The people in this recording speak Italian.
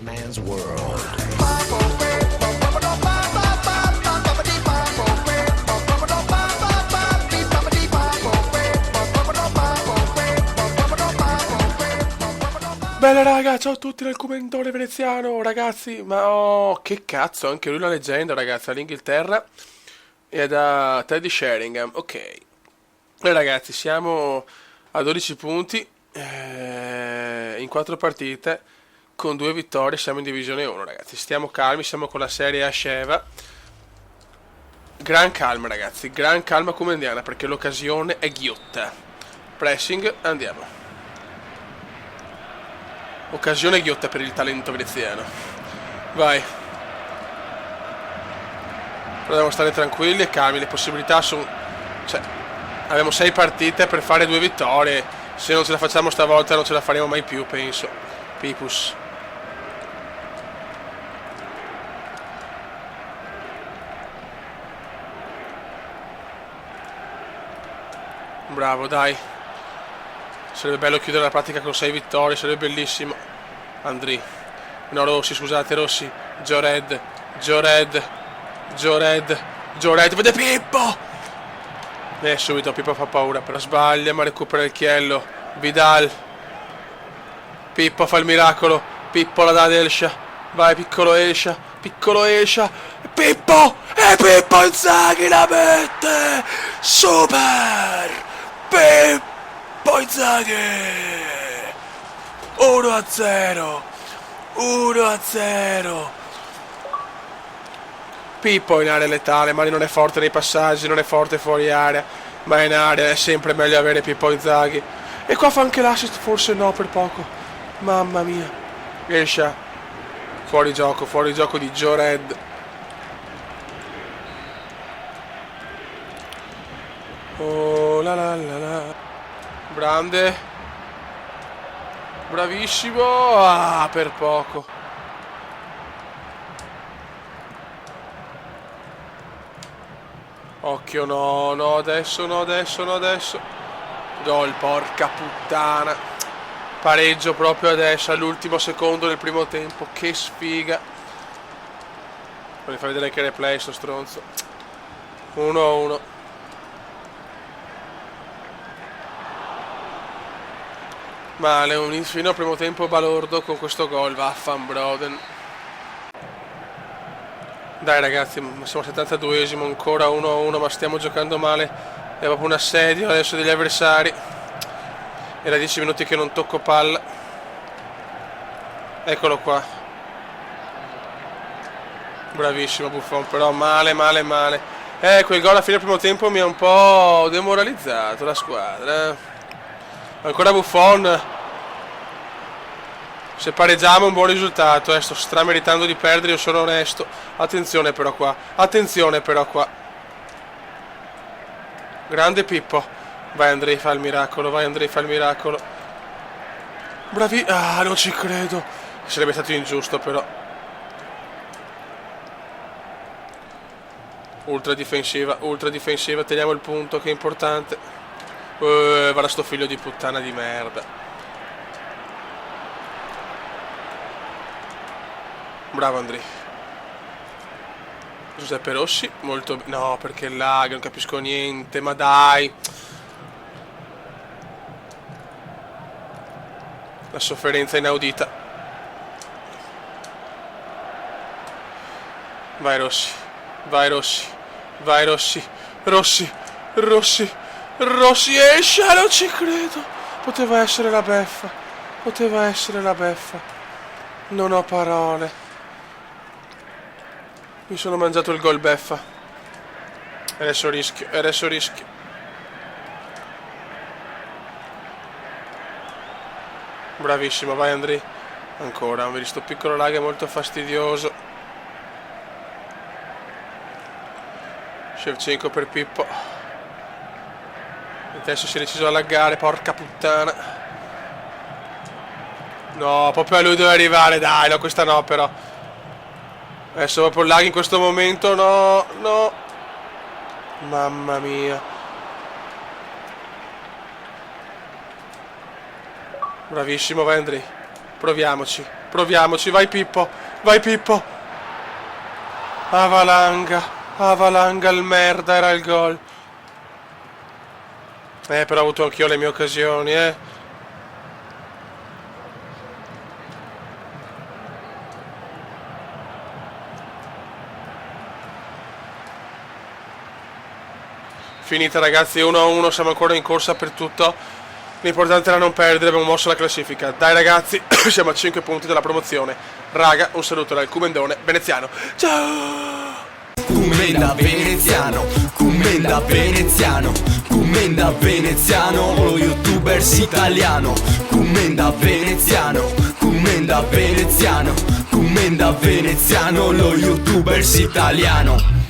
man's world. Bella raga, ciao a tutti dal commentatore veneziano, ragazzi, ma oh, che cazzo, anche lui è una leggenda, ragazzi, dall'Inghilterra e da Teddy Sheringham, ok. E ragazzi, siamo a 12 punti, in 4 partite, con 2 vittorie, siamo in divisione 1, ragazzi, stiamo calmi, siamo con la serie A Sheva. Gran calma, ragazzi, gran calma come Indiana, perché l'occasione è ghiotta. Pressing, andiamo. Occasione ghiotta per il talento veneziano. Vai. Però dobbiamo stare tranquilli e calmi. Le possibilità sono... Cioè, abbiamo 6 partite per fare 2 vittorie. Se non ce la facciamo stavolta non ce la faremo mai più, penso. Pipus. Bravo, dai. Sarebbe bello chiudere la pratica con 6 vittorie, sarebbe bellissimo. Andri. No, Rossi, scusate, Rossi. Jored. Vede Pippo! Subito, Pippo fa paura, però sbaglia, ma recupera il chiello. Vidal. Pippo fa il miracolo. Pippo la dà ad Elsha. Vai, piccolo Elsha. Pippo! E Pippo Inzaghi la mette! Super! Pippo! Poi Inzaghi 1-0. Pippo in area letale, Mari non è forte nei passaggi, non è forte fuori area, ma in area è sempre meglio avere Pippo Inzaghi. E qua fa anche l'assist, forse no, per poco. Mamma mia. Escia. Fuori gioco di Jored. Oh la la la la. Grande. Bravissimo. Ah, per poco. Occhio, no, adesso. Gol, porca puttana. Pareggio proprio adesso, all'ultimo secondo del primo tempo. Che sfiga. Voglio far vedere che replay, sto stronzo. 1-1. Male, fino al primo tempo balordo con questo gol, Broden. Dai ragazzi, siamo al 72esimo, ancora 1-1, ma stiamo giocando male. È proprio un assedio adesso degli avversari. Era 10 minuti che non tocco palla. Eccolo qua. Bravissimo Buffon, però male. Quel gol a fine del primo tempo mi ha un po' demoralizzato la squadra. Ancora Buffon. Se pareggiamo è un buon risultato, sto strameritando di perdere, io sono onesto. Attenzione però qua. Grande Pippo. Vai Andrei, fa il miracolo. Bravi. Ah, non ci credo. Sarebbe stato ingiusto però. Ultra difensiva, teniamo il punto che è importante. Guarda sto figlio di puttana di merda. Bravo Andri. Giuseppe Rossi, molto... No, perché lag, non capisco niente, ma dai. La sofferenza inaudita. Vai Rossi esce, non ci credo. Poteva essere la beffa. Non ho parole. Mi sono mangiato il gol beffa. Adesso rischio. Bravissimo, vai Andri. Ancora, vedi sto piccolo lag è molto fastidioso. Shevchenko per Pippo. Adesso si è deciso a laggare, porca puttana. No, proprio a lui deve arrivare, dai, no, questa no però. Adesso proprio il lag in questo momento, no. Mamma mia. Bravissimo, vai Andrei. Proviamoci. Proviamoci, vai Pippo, vai Pippo. Avalanga il merda, era il gol. Però ho avuto anch'io le mie occasioni, Finita ragazzi, 1-1, siamo ancora in corsa per tutto. L'importante era non perdere, abbiamo mosso la classifica. Dai ragazzi, siamo a 5 punti dalla promozione. Raga, un saluto dal Comendone veneziano. Ciao! Commenda veneziano, commenda veneziano, commenda veneziano, lo youtubers italiano. Commenda veneziano, commenda veneziano, commenda veneziano, lo youtubers italiano.